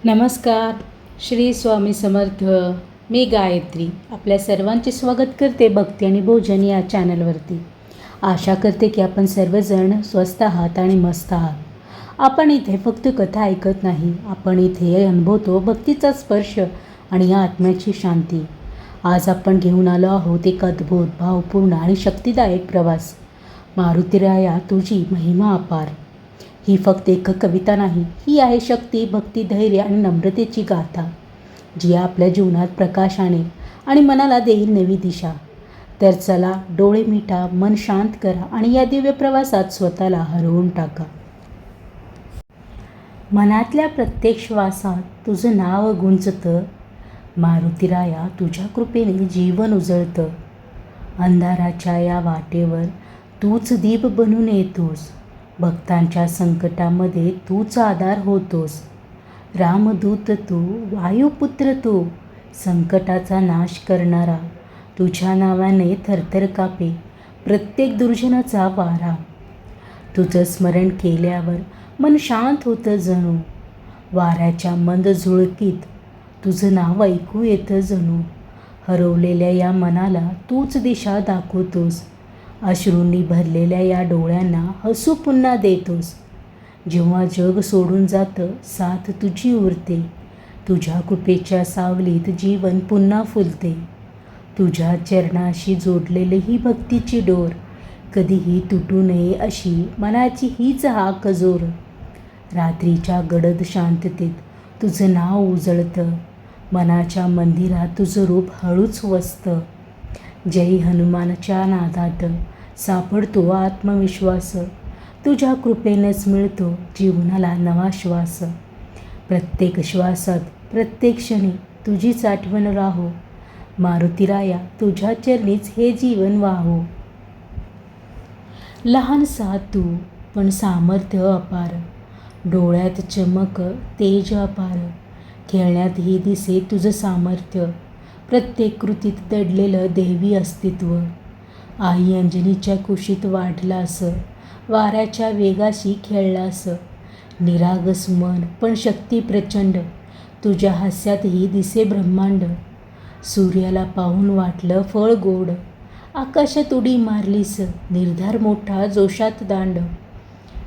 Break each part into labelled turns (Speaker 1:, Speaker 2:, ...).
Speaker 1: नमस्कार. श्री स्वामी समर्थ. मी गायत्री आपल्या सर्वांचे स्वागत करते भक्ती आणि भोजन या चॅनलवरती. आशा करते की आपण सर्वजण स्वस्त आहात आणि मस्त आहात. आपण इथे फक्त कथा ऐकत नाही, आपण इथे अनुभवतो भक्तीचा स्पर्श आणि या आत्म्याची शांती. आज आपण घेऊन आलो आहोत एक अद्भुत, भावपूर्ण आणि शक्तिदायक प्रवास. मारुतीराया तुझी महिमा अपार. ही फक्त एक कविता नाही, ही आहे शक्ती, भक्ती, धैर्य आणि नम्रतेची गाथा, जी आपल्या जीवनात प्रकाश आणेल आणि मनाला देईल नवी दिशा. तर चला, डोळे मिटा, मन शांत करा आणि या दिव्य प्रवासात स्वतःला हरवून टाका. मनातल्या प्रत्येक श्वासात तुझं नाव गुंजतं. मारुतीराया तुझ्या कृपेने जीवन उजळतं. अंधाराच्या या वाटेवर तूच दीप बनून येतोस. भक्तांच्या संकटामध्ये तूच आधार होतोस. रामदूत तू, वायुपुत्र तू, संकटाचा नाश करणारा. तुझ्या नावाने थरथर कापे प्रत्येक दुर्जनाचा वारा. तुझं स्मरण केल्यावर मन शांत होतं जणू. वाऱ्याच्या मंद झुळकीत तुझं नाव ऐकू येतं जणू. हरवलेल्या या मनाला तूच दिशा दाखवतोस. अश्रूंनी भरलेल्या या डोळ्यांना हसू पुन्हा देतोस. जेव्हा जग सोडून जातं, साथ तुझी उरते. तुझ्या कृपेच्या सावलीत जीवन पुन्हा फुलते. तुझ्या चरणाशी जोडलेली ही भक्तीची डोर कधीही तुटू नये अशी मनाची हीच हाक जोर. रात्रीच्या गडद शांततेत तुझं नाव उजळतं. मनाच्या मंदिरात तुझं रूप हळूच वसतं. जय हनुमानच्या नादात सापडतो आत्मविश्वास. तुझ्या कृपेनेच मिळतो जीवनाला नवा श्वास. प्रत्येक श्वासात, प्रत्येक क्षणी तुझीच आठवण राहो. मारुतीराया तुझ्या चरणीच हे जीवन वाहो. लहानसा तू पण सामर्थ्य अपार. डोळ्यात चमक, तेज अपार. खेळण्यातही दिसे तुझं सामर्थ्य. प्रत्येक कृतीत दडलेलं देवी अस्तित्व. आई अंजनीच्या कुशीत वाढलास. वाऱ्याच्या वेगाशी खेळलास. निरागस मन पण शक्ती प्रचंड. तुझ्या हास्यातही दिसे ब्रह्मांड. सूर्याला पाहून वाटलं फळ गोड. आकाशात उडी मारलीस, निर्धार मोठा जोशात दांड.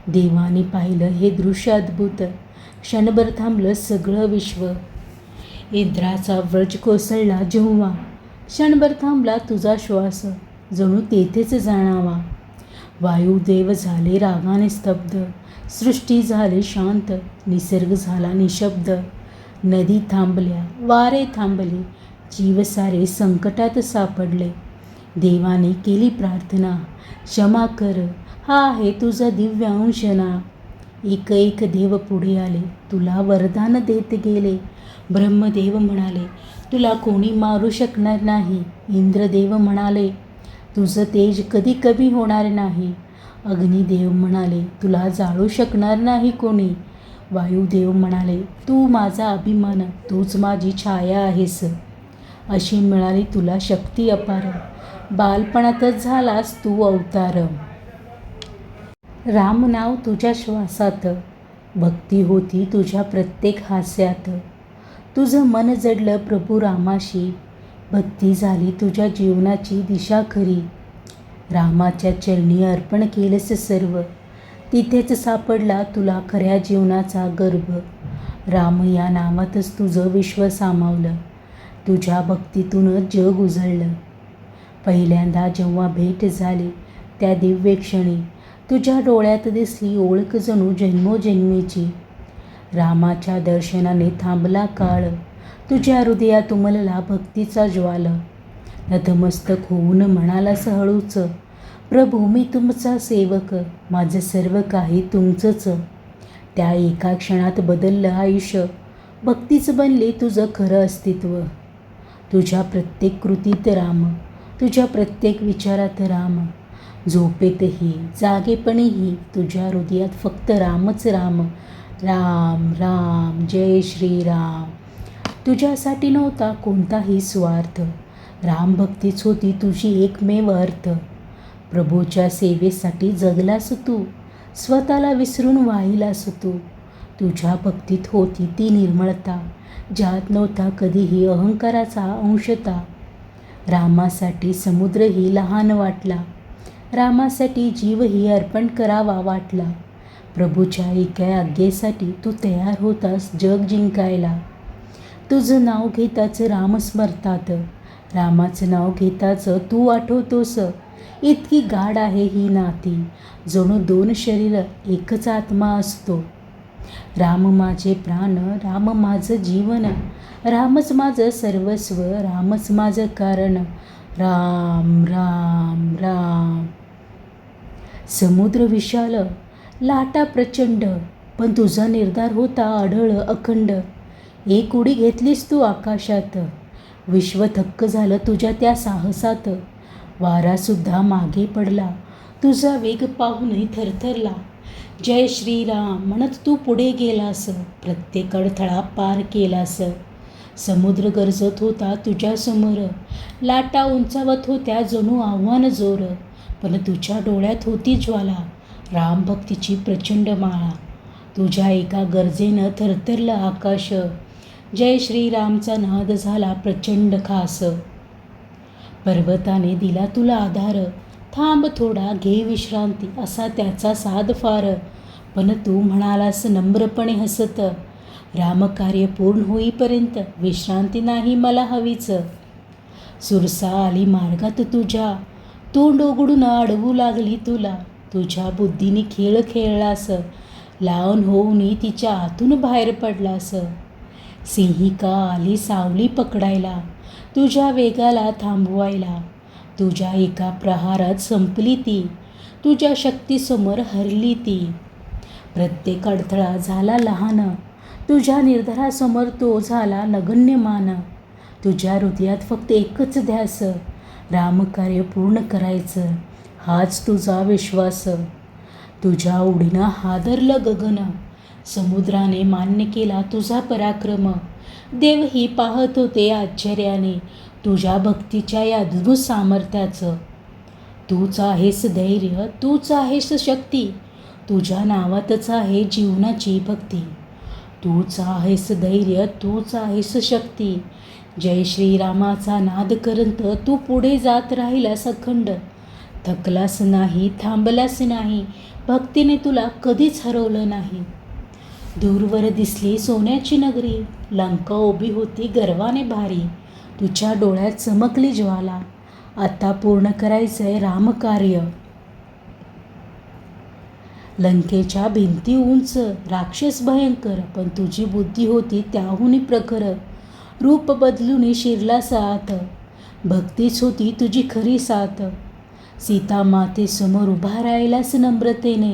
Speaker 1: देवाने पाहिलं हे दृश्य अद्भुत. क्षणभर थांबलं सगळं विश्व. इंद्राचा व्रज कोसळला जेव्हा, क्षणभर थांबला तुझा श्वास. जणू तेथेच जाणावा. वायुदेव झाले रागाने स्तब्ध. सृष्टी झाली शांत, निसर्ग झाला निशब्द. नदी थांबल्या, वारे थांबले, जीव सारे संकटात सापडले. देवाने केली प्रार्थना, क्षमा कर, हा आहे तुझा दिव्य अंश ना. एक एक देव पुढे आले, तुला वरदान देत गेले. ब्रह्मदेव म्हणाले, तुला कोणी मारू शकणार नाही. इंद्रदेव म्हणाले, तुझं तेज कधी कमी होणार नाही. अग्निदेव म्हणाले, तुला जाळू शकणार नाही कोणी. वायुदेव म्हणाले, तू माझा अभिमान, तूच माझी छाया आहेस. अशी मिळाली तुला शक्ती अपार. बालपणातच झालास तू अवतार. राम नाव तुझ्या श्वासात, भक्ती होती तुझ्या प्रत्येक हास्यात. तुझं मन जडलं प्रभू रामाशी, भक्ती झाली तुझ्या जीवनाची दिशा खरी. रामाच्या चरणी अर्पण केलंस सर्व, तिथेच सापडला तुला खऱ्या जीवनाचा गर्भ. राम या नावातच तुझं विश्व सामावलं. तुझ्या भक्तीतूनच जग उजळलं. पहिल्यांदा जेव्हा भेट झाली त्या दिव्य क्षणी, तुझ्या डोळ्यात दिसली ओळख जणू जन्मोजन्मीची. रामाच्या दर्शनाने थांबला काळ, तुझ्या हृदयात उमलला भक्तीचा ज्वाल. नतमस्तक होऊन म्हणालास हळूच, प्रभू मी तुमचा सेवक, माझं सर्व काही तुमचंच. त्या एका क्षणात बदललं आयुष्य, भक्तीच बनली तुझं खरं अस्तित्व. तुझ्या प्रत्येक कृतीत राम, तुझ्या प्रत्येक विचारात राम. झोपेतही जागेपणीही तुझ्या हृदयात फक्त रामच राम. राम राम जय श्रीराम. तुझ्यासाठी नव्हता कोणताही स्वार्थ. रामभक्तीच होती तुझी एकमेव अर्थ. प्रभूच्या सेवेसाठी जगलास तू, स्वतःला विसरून वाहिलास तू. तुझ्या भक्तीत होती ती निर्मळता, ज्यात नव्हता कधीही अहंकाराचा अंशता. रामासाठी समुद्रही लहान वाटला, रामासाठी जीवही अर्पण करावा वाटला. प्रभूच्या एका आज्ञेसाठी तू तयार होतास जग जिंकायला. तुझं नाव घेताच राम स्मरतात, रामाचं नाव घेताच तू आठवतोस. इतकी गाढ आहे ही नाती, जणू दोन शरीर एकच आत्मा असतो. राम माझे प्राण, राम माझं जीवन, रामच माझं सर्वस्व, रामच माझं कारण. राम राम राम. समुद्र विशाल, लाटा प्रचंड, पण तुझा निर्धार होता अढळ अखंड. एक उडी घेतलीस तू आकाशात, विश्व थक्क झालं तुझ्या त्या साहसात. वारासुद्धा मागे पडला, तुझा वेग पाहूनही थरथरला. जय श्रीराम म्हणत तू पुढे गेलास, प्रत्येक अडथळा पार केलास. समुद्र गरजत होता तुझ्यासमोर, लाटा उंचावत होत्या जणू आव्हान जोर. पण तुझ्या डोळ्यात होती ज्वाला, रामभक्तीची प्रचंड माळा. तुझ्या एका गरजेनं थरथरलं आकाश, जय श्रीरामचा नाद झाला प्रचंड खास. पर्वताने दिला तुला आधार, थांब थोडा घे विश्रांती, असा त्याचा साध फार. पण तू म्हणालास नम्रपणे हसत, रामकार्य पूर्ण होईपर्यंत विश्रांती नाही मला हवीच. सुरसा आली मार्गात तुझ्या, तोंड उघडून अडवू लागली तुला. तुझ्या बुद्धीने खेळ खेळलास, लावून होऊन तिच्या आतून बाहेर पडलास. सिंहिका आली सावली पकडायला, तुझ्या वेगाला थांबवायला. तुझ्या एका प्रहारात संपली ती, तुझ्या शक्तीसमोर हरली ती. प्रत्येक अडथळा झाला लहान, तुझ्या निर्धारासमोर तो झाला नगण्यमान. तुझ्या हृदयात फक्त एकच ध्यास, रामकार्य पूर्ण करायचं, हाच तुझा विश्वास. तुझ्या उडीनं हादरलं गगन, समुद्राने मान्य केला तुझा पराक्रम. देवही पाहत होते आश्चर्याने, तुझ्या भक्तीच्या या अद्भुत सामर्थ्याचं. तूच आहेस धैर्य, तूच आहेस शक्ती, तुझ्या नावातच आहे जीवनाची भक्ती. तूच आहेस धैर्य, तूच आहेस शक्ती. जय श्रीरामाचा नाद करत तू पुढे जात राहिलास अखंड. थकलास नाही, थांबलास नाही, भक्तीने तुला कधीच हरवलं नाही. दूरवर दिसली सोन्याची नगरी, लंका उभी होती गर्वाने भारी. तुझ्या डोळ्यात चमकली ज्वाला, आता पूर्ण करायचंय रामकार्य. लंकेच्या भिंती उंच, राक्षस भयंकर, पण तुझी बुद्धी होती त्याहून प्रखर. रूप बदलून शिरलास आत, भक्तीच होती तुझी खरी साथ. सीता मातेसमोर उभा राहिलास नम्रतेने,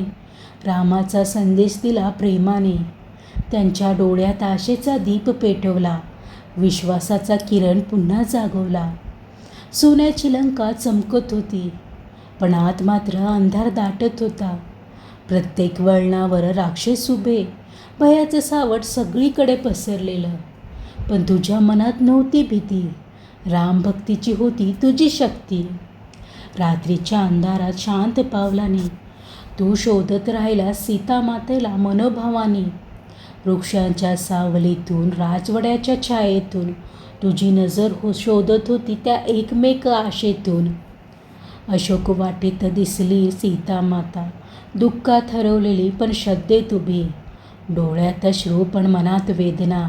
Speaker 1: रामाचा संदेश दिला प्रेमाने. त्यांच्या डोळ्यात आशेचा दीप पेटवला, विश्वासाचा किरण पुन्हा जागवला. सोन्याची लंका चमकत होती, पण आत मात्र अंधार दाटत होता. प्रत्येक वळणावर राक्षस उभे, भयाचं सावट सगळीकडे पसरलेलं. पण तुझ्या मनात नव्हती भीती, रामभक्तीची होती तुझी शक्ती. रात्रीच्या अंधारात शांत पावलाने तू शोधत राहिला सीतामातेला मनोभावाने. वृक्षांच्या सावलीतून, राजवाड्याच्या छायेतून तुझी नजर शोधत होती त्या एकमेक आशेतून. अशोक वाटेत दिसली सीतामाता, दुःखात हरवलेली पण श्रद्धेत उभी. डोळ्यात अश्रू पण मनात वेदना,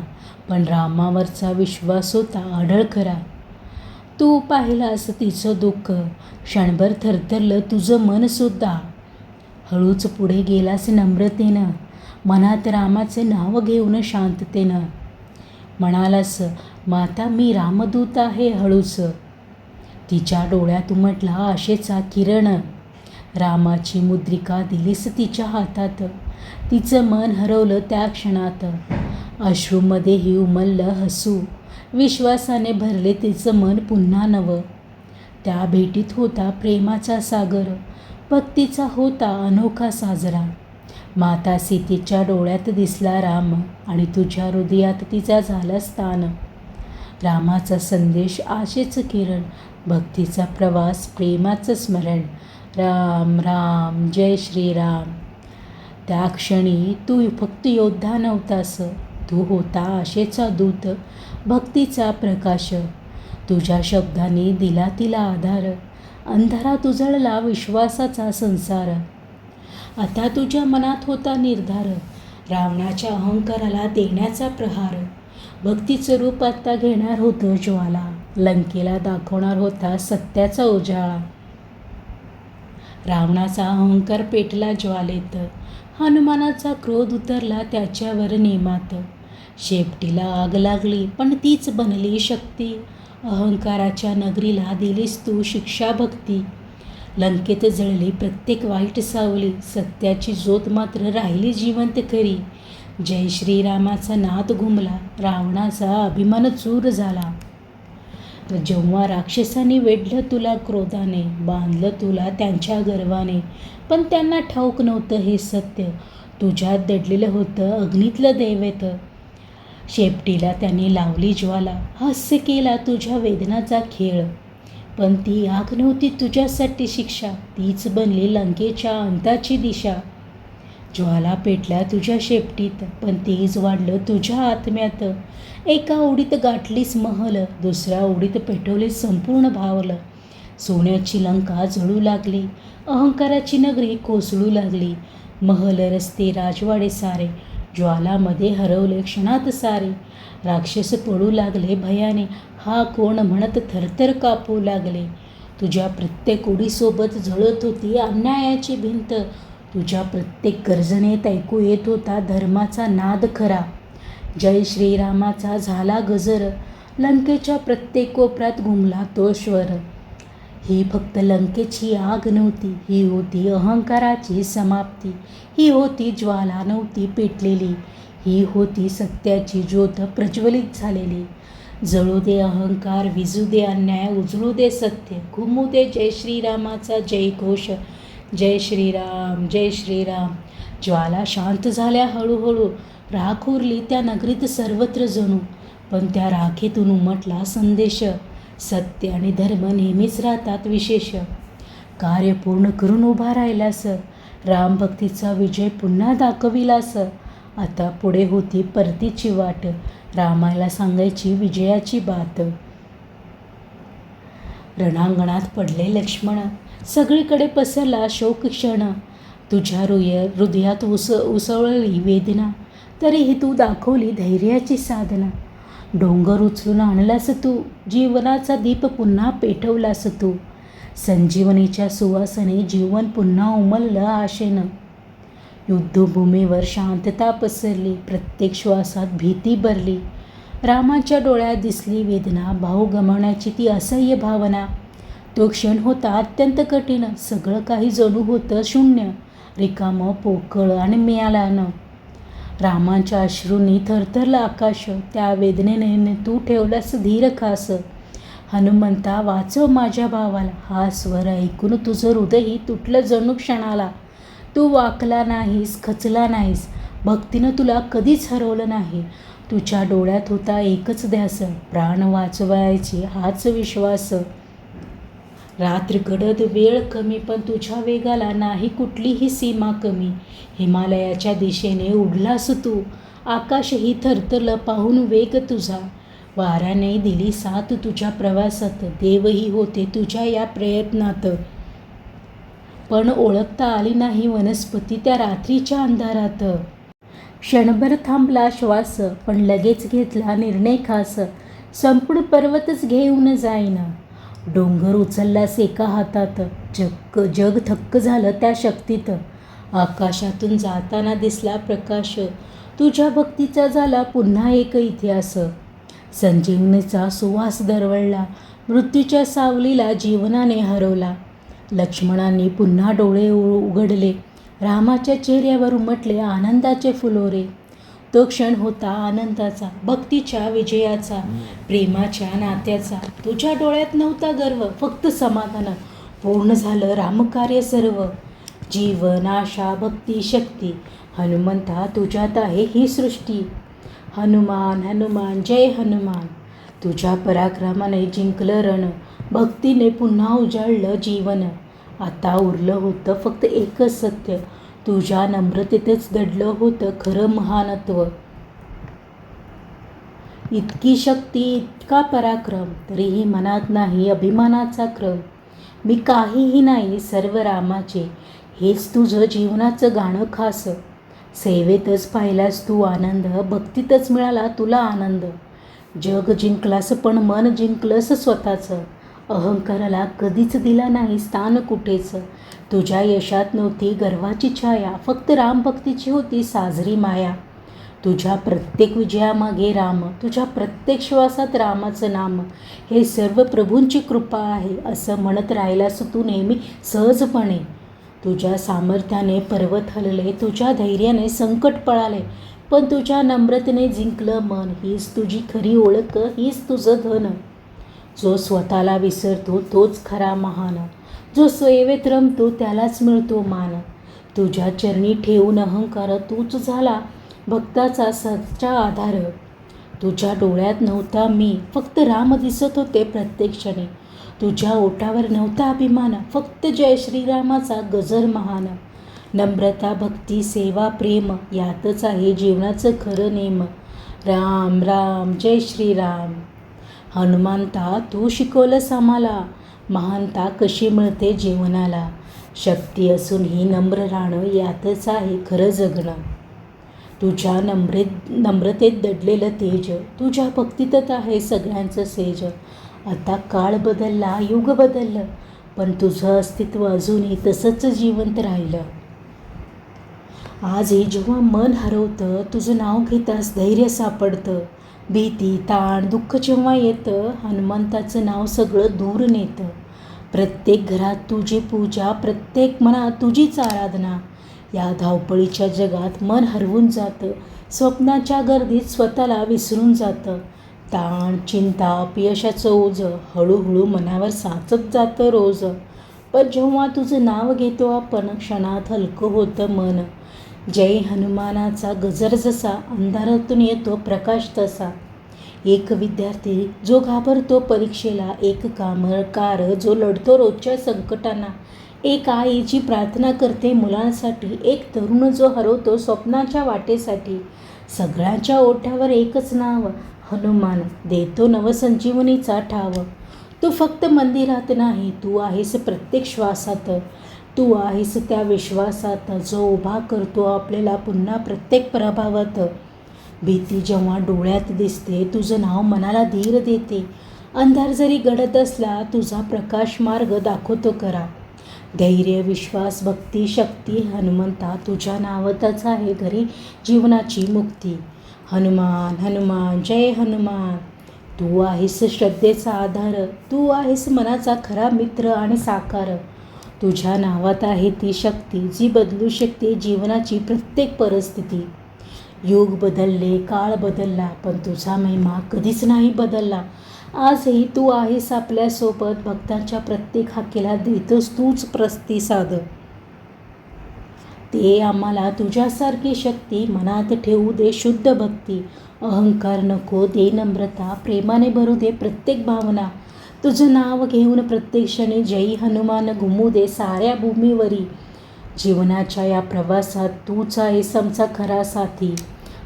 Speaker 1: पण रामावरचा विश्वास होता अढळ खरा. तू पाहिलास तिचं दुःख, क्षणभर थरथरलं तुझं मनसुद्धा. हळूच पुढे गेलास नम्रतेनं, मनात रामाचं नाव घेऊन शांततेनं. म्हणालास, माता मी रामदूत आहे हळूच. तिच्या डोळ्यात उमटला आशेचा किरण. रामाची मुद्रिका दिलीस तिच्या हातात, तिचं मन हरवलं त्या क्षणात. अश्रूमध्येही उमललं हसू, विश्वासाने भरले तिचं मन पुन्हा नवं. त्या भेटीत होता प्रेमाचा सागर, भक्तीचा होता अनोखा साजरा. माता सीतेच्या डोळ्यात दिसला राम, आणि तुझ्या हृदयात तिचा झाला स्थान. रामाचा संदेश, आशेचं किरण, भक्तीचा प्रवास, प्रेमाचं स्मरण. राम राम, जय श्रीराम. त्या क्षणी तू फक्त योद्धा नव्हतास, तू होता आशेचा दूत, भक्तीचा प्रकाश. तुझ्या शब्दाने दिला तिला आधार, अंधारात उजळला विश्वासाचा संसार. आता तुझ्या मनात होता निर्धार, रावणाच्या अहंकाराला देण्याचा प्रहार. भक्तीचं रूप आता घेणार होतं ज्वाला, लंकेला दाखवणार होता सत्याचा उजाळा. रावणाचा अहंकार पेटला ज्वालेत, हनुमानाचा क्रोध उतरला त्याच्यावर नेमात. शेपटीला आग लागली पण तीच बनली शक्ती, अहंकाराच्या नगरीला दिलीस तू शिक्षा भक्ती. लंकेत जळली प्रत्येक वाईट सावली, सत्याची ज्योत मात्र राहिली जिवंत खरी. जय श्रीरामाचा नाद घुमला, रावणाचा अभिमान चूर झाला. जेव्हा राक्षसांनी वेढलं तुला क्रोधाने, बांधलं तुला त्यांच्या गर्वाने, पण त्यांना ठाऊक नव्हतं हे सत्य, तुझ्यात दडलेलं होतं अग्नीतलं दैवत. शेपटीला त्यांनी लावली ज्वाला, हास्य केला तुझ्या वेदनाचा खेळ. पण ती आग नव्हती तुझ्यासाठी शिक्षा, तीच बनली लंकेच्या अंताची दिशा. ज्वाला पेटल्या तुझ्या शेपटीत, पण तेज वाढलं तुझ्या आत्म्यात. एका उडीत गाठलीस महल, दुसऱ्या उडीत पेटवले संपूर्ण भावलं. सोन्याची लंका जळू लागली, अहंकाराची नगरी कोसळू लागली. महल रस्ते राजवाडे सारे, ज्वालामध्ये हरवले क्षणात सारे. राक्षस पडू लागले भयाने, हा कोण म्हणत थरथर कापू लागले. तुझ्या प्रत्येक उडीसोबत जळत होती अन्यायाची भिंत, तुझ्या प्रत्येक गर्जनेत ऐकू येत होता धर्माचा नाद खरा. जय श्रीरामाचा झाला गजर, लंकेच्या प्रत्येक कोपऱ्यात घुमला तो स्वर. ही फक्त लंकेची आग नव्हती, ही होती अहंकाराची समाप्ती. ही होती ज्वाला नव्हती पेटलेली, ही होती सत्याची ज्योत प्रज्वलित झालेली. जळू दे अहंकार, विजू दे अन्याय, उजळू दे सत्य, घुमू दे जय श्रीरामाचा जयघोष. जय श्रीराम, जय श्रीराम. ज्वाला शांत झाल्या हळूहळू, राख उरली त्या नगरीत सर्वत्र जणू. पण त्या राखेतून उमटला संदेश, सत्य आणि धर्म नेहमीच राहतात विशेष. कार्य पूर्ण करून उभा राहिलास, रामभक्तीचा विजय पुन्हा दाखविलास. आता पुढे होती परतीची वाट, रामाला सांगायची विजयाची बात. रणांगणात पडले लक्ष्मण, सगळीकडे पसरला शोक क्षण. तुझ्या हृदयात उसळली वेदना, तरीही तू दाखवली धैर्याची साधना. डोंगर उचलून आणलास तू, जीवनाचा दीप पुन्हा पेटवलास तू. संजीवनीच्या सुवासाने जीवन पुन्हा उमललं आशेनं. युद्धभूमीवर शांतता पसरली, प्रत्येक श्वासात भीती भरली. रामाच्या डोळ्यात दिसली वेदना, भाऊ गमावण्याची ती असह्य भावना. तो क्षण होता अत्यंत कठीण, सगळं काही जणू होतं शून्य, रिकामं, पोकळ आणि मिळाल्यानं. रामाच्या अश्रूंनी थरथरलं आकाश, त्या वेदनेने तू ठेवलास धीर खास. हनुमंता वाचव माझ्या भावाला, हा स्वर ऐकून तुझं हृदयही तुटलं जणू क्षणाला. तू वाकला नाहीस, खचला नाहीस, भक्तीनं तुला कधीच हरवलं नाही. तुझ्या डोळ्यात होता एकच ध्यास, प्राण वाचवायचे हाच विश्वास. रात्र गडद, वेळ कमी, पण तुझ्या वेगाला नाही कुठलीही सीमा कमी. हिमालयाच्या दिशेने उडलास तू, आकाशही थरथरलं पाहून वेग तुझा. वाऱ्याने दिली साथ तुझ्या प्रवासात, देवही होते तुझ्या या प्रयत्नात. पण ओळखता आली नाही वनस्पती त्या रात्रीच्या अंधारात. क्षणभर थांबला श्वास, पण लगेच घेतला निर्णय खास. संपूर्ण पर्वतच घेऊन जाईन. डोंगर उचललास एका हातात, जग थक्क झालं त्या शक्तीत. आकाशातून जाताना दिसला प्रकाश, तुझ्या भक्तीचा झाला पुन्हा एक इतिहास. संजीवनीचा सुवास दरवळला, मृत्यूच्या सावलीला जीवनाने हरवला. लक्ष्मणांनी पुन्हा डोळे उघडले, रामाच्या चेहऱ्यावर उमटले आनंदाचे फुलोरे. तो क्षण होता आनंदाचा, भक्तीच्या विजयाचा, प्रेमाच्या नात्याचा. तुझ्या डोळ्यात नव्हता गर्व, फक्त समाधान. पूर्ण झालं रामकार्य सर्व. जीवन, आशा, भक्ती, शक्ती, हनुमंता तुझ्यात आहे ही सृष्टी. हनुमान हनुमान जय हनुमान, तुझ्या पराक्रमाने जिंकलं रण, भक्तीने पुन्हा उजाळलं जीवन. आता उरलं होतं फक्त एकच सत्य, तुझ्या नम्रतेतच दडलं होतं खरं महानत्व. इतकी शक्ती, इतका पराक्रम, तरीही मनात नाही अभिमानाचा क्रम. मी काहीही नाही सर्व रामाचे, हेच तुझं जीवनाचं गाणं खास. सेवेतच पाहिलास तू आनंद, भक्तीतच मिळाला तुला आनंद. जग जिंकलास पण मन जिंकलंस स्वतःचं. अहंकाराला कधीच दिला नाही स्थान कुठेच. तुझ्या यशात नव्हती गर्वाची छाया, फक्त रामभक्तीची होती साजरी माया. तुझ्या प्रत्येक विजयामागे राम, तुझ्या प्रत्येक श्वासात रामाचं नाम. हे सर्व प्रभूंची कृपा आहे असं म्हणत राहिलास तू नेहमी सहजपणे. तुझ्या सामर्थ्याने पर्वत हलले, तुझ्या धैर्याने संकट पळाले, पण तुझ्या नम्रतेने जिंकलं मन. हीच तुझी खरी ओळख, हीच तुझं धन. जो स्वतःला विसरतो तोच खरा महान, जो सेवेत रमतो त्यालाच मिळतो मान. तुझ्या चरणी ठेवून अहंकार तूच झाला भक्ताचा सच्चा आधार. तुझ्या डोळ्यात नव्हता मी, फक्त राम दिसत होते प्रत्येक क्षणी. तुझ्या ओठावर नव्हता अभिमान, फक्त जय श्रीरामाचा गजर महान. नम्रता, भक्ती, सेवा, प्रेम, यातच आहे जीवनाचं खरं नेम. राम राम जय श्रीराम. हनुमंता, तू शिकवलंस आम्हाला महानता कशी मिळते जीवनाला. शक्ती असून ही नम्र राहणं, यातच आहे खरं जगणं. तुझ्या नम्रतेत दडलेलं तेज, तुझ्या भक्तीतच आहे सगळ्यांचं सेज. आता काळ बदलला, युग बदललं, पण तुझं अस्तित्व अजूनही तसंच जिवंत राहिलं. आजही जेव्हा मन हरवतं, तुझं नाव घेतास धैर्य सापडतं. भीती, ताण, दुःख जेव्हा येतं, हनुमंताचं नाव सगळं दूर नेतं. प्रत्येक घरात तुझी पूजा, प्रत्येक मनात तुझीच आराधना. या धावपळीच्या जगात मन हरवून जातं, स्वप्नाच्या गर्दीत स्वतःला विसरून जातं. ताण, चिंता, अपयशाचं ओझं हळूहळू मनावर साचत जातं रोज. पण जेव्हा तुझं नाव घेतो आपण, क्षणात हलकं होतं मन. जय हनुमानाचा गजर जसा, अंधारातून येतो प्रकाश तसा. एक विद्यार्थी जो घाबरतो परीक्षेला, एक कामगार जो लढतो रोजच्या संकटांना, एक आई जी प्रार्थना करते मुलांसाठी, एक तरुण जो हरवतो स्वप्नाच्या वाटेसाठी. सगळ्यांच्या ओठावर एकच नाव, हनुमान, देतो नवसंजीवनीचा ठाव. तू फक्त मंदिरात नाही, तू आहेस प्रत्येक श्वासात. तू आहेस त्या विश्वासात, जो उभा करतो आपल्याला पुन्हा प्रत्येक प्रभावात. भीती जेव्हा डोळ्यात दिसते, तुझं नाव मनाला धीर देते. अंधार जरी गडद असला, तुझा प्रकाश मार्ग दाखवतो करा. धैर्य, विश्वास, भक्ती, शक्ती, हनुमंता, तुझ्या नावातच आहे घरी जीवनाची मुक्ती. हनुमान हनुमान जय हनुमान. तू आहेस श्रद्धेचा आधार, तू आहेस मनाचा खरा मित्र आणि साकार. तुझ्या नावात आहे ती शक्ती, जी बदलू शकते जीवनाची प्रत्येक परिस्थिती. युग बदलले, काळ बदलला, पण तुझा महिमा कधीच नाही बदलला. आजही तू आहेस आपल्यासोबत, भक्तांच्या प्रत्येक हाकेला देतोस तूच प्रतिसाद. ते आम्हाला तुझ्यासारखी शक्ती, मनात ठेवू दे शुद्ध भक्ती. अहंकार नको, दे नम्रता, प्रेमाने भरू दे प्रत्येक भावना. तुझं नाव घेऊन प्रत्येक क्षणी जय हनुमान घुमू दे साऱ्या भूमीवरी. जीवनाच्या या प्रवासात तूच आहेस आमचा खरा साथी.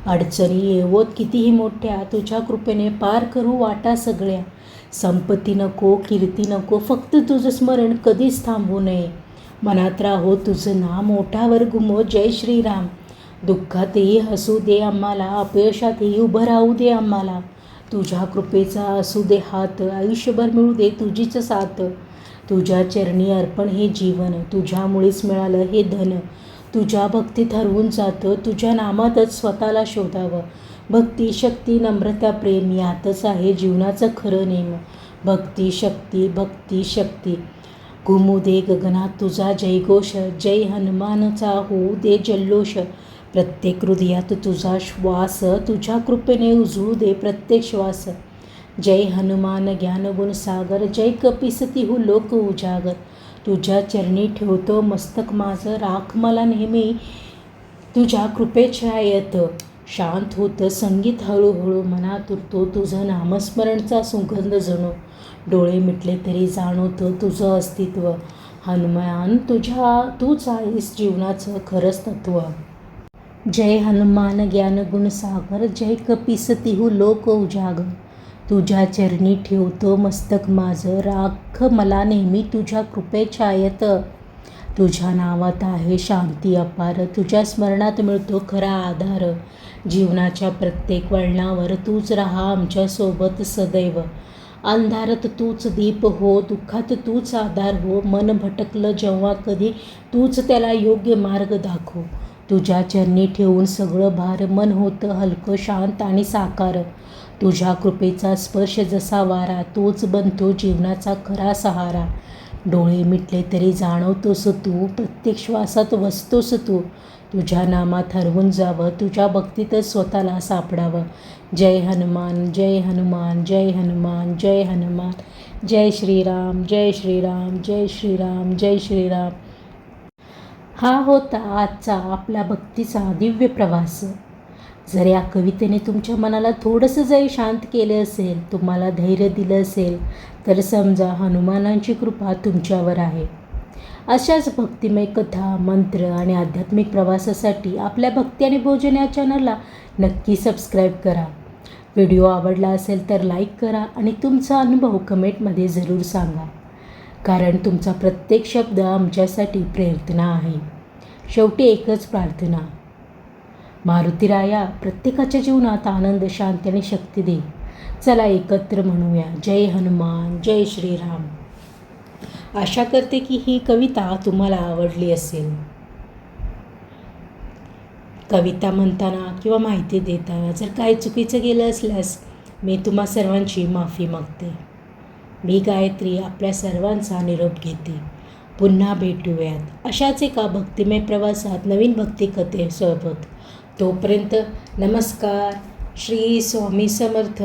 Speaker 1: अडचणी येवोत कितीही मोठ्या, तुझ्या कृपेने पार करू वाटा सगळ्या. संपत्ती नको, कीर्ती नको, फक्त तुझं स्मरण कधीच थांबू नये. मनात राहो तुझं नाम, ओठावर घुमो जय श्रीराम. दुःखातही हसू दे आम्हाला, अपयशातही उभं राहू दे आम्हाला. तुझ्या कृपेचा असू दे हात, आयुष्यभर मिळू दे तुझीच साथ. तुझ्या चरणी अर्पण हे जीवन, तुझ्यामुळेच मिळालं हे धन. तुझ्या भक्तीत हरवून जातं, तुझ्या नामातच स्वतःला शोधावं. भक्ती, शक्ती, नम्रता, प्रेम, यातच आहे जीवनाचं खरं नेम. भक्ती, शक्ती, भक्ती, शक्ती. घुमू दे गगनात तुझा जयघोष, जय हनुमानचा होऊ दे जल्लोष. प्रत्येक हृदयात तुझा श्वास, तुझ्या कृपेने उजळू दे प्रत्येक श्वास. जय हनुमान ज्ञानगुण सागर, जय कपिसती लोक उजागर. तुझ्या चरणी ठेवतो मस्तक माझं, राख मला नेहमी तुझ्या कृपेछायेत. शांत होतं संगीत हळूहळू, मनात उरतो तुझं नामस्मरणचा सुगंध जणू. डोळे मिटले तरी जाणवतं तुझं अस्तित्व. हनुमान तूच आहेस जीवनाचं खरंच तत्व. जय हनुमान ज्ञान गुण सागर, जय कपीस तिहू लोक उजागर. तुझ्या चरणी ठेवतो मस्तक माझं, राख मला नेहमी तुझ्या कृपेछायेत. तुझ्या नावात आहे शांती अपार, तुझ्या स्मरणात मिळतो खरा आधार. जीवनाच्या प्रत्येक वळणावर तूच राहा आमच्यासोबत सदैव. अंधारात तूच दीप हो, दुःखात तूच आधार हो. मन भटकलं जेव्हा कधी तूच त्याला योग्य मार्ग दाखव. तुझ्या चरणी ठेवून सगळं भार, मन होतं हलकं शांत आणि साकार. तुझ्या कृपेचा स्पर्श जसा वारा, तोच बनतो जीवनाचा खरा सहारा. डोळे मिटले तरी जाणवतोस तू, प्रत्येक श्वासात वसतोस तू. तुझ्या नामात हरवून जावं, तुझ्या भक्तीतच स्वतःला सापडावं. जय हनुमान जय हनुमान जय हनुमान जय हनुमान. जय श्रीराम जय श्रीराम जय श्रीराम जय श्रीराम. हा होता आजचा आपला भक्तीचा दिव्य प्रवास. जर या कवितेने तुमच्या मनाला थोडंसं जरी शांत केलं असेल, तुम्हाला धैर्य दिलं असेल, तर समजा हनुमानांची कृपा तुमच्यावर आहे. अशाच भक्तिमय कथा, मंत्र आणि आध्यात्मिक प्रवासासाठी आपल्या भक्ती आणि भोजन या चॅनलला नक्की सबस्क्राईब करा. व्हिडिओ आवडला असेल तर लाईक करा आणि तुमचा अनुभव कमेंटमध्ये जरूर सांगा, कारण तुमचा प्रत्येक शब्द आमच्यासाठी प्रेरणा आहे. शेवटी एकच प्रार्थना, मारुतीराया प्रत्येकाच्या जीवनात आनंद, शांती आणि शक्ती दे. चला एकत्र म्हणूया जय हनुमान जय श्रीराम. आशा करते की ही कविता तुम्हाला आवडली असेल. कविता म्हणताना किंवा माहिती देताना जर काही चुकीचं गेलं असल्यास मी तुम्हा सर्वांची माफी मागते. मी गायत्री आपल्या सर्वांचा निरोप घेते. पुन्हा भेटूयात अशाच एका भक्तिमय प्रवासात नवीन भक्तिकथेसोबत. तोपर्यंत नमस्कार. श्री स्वामी समर्थ.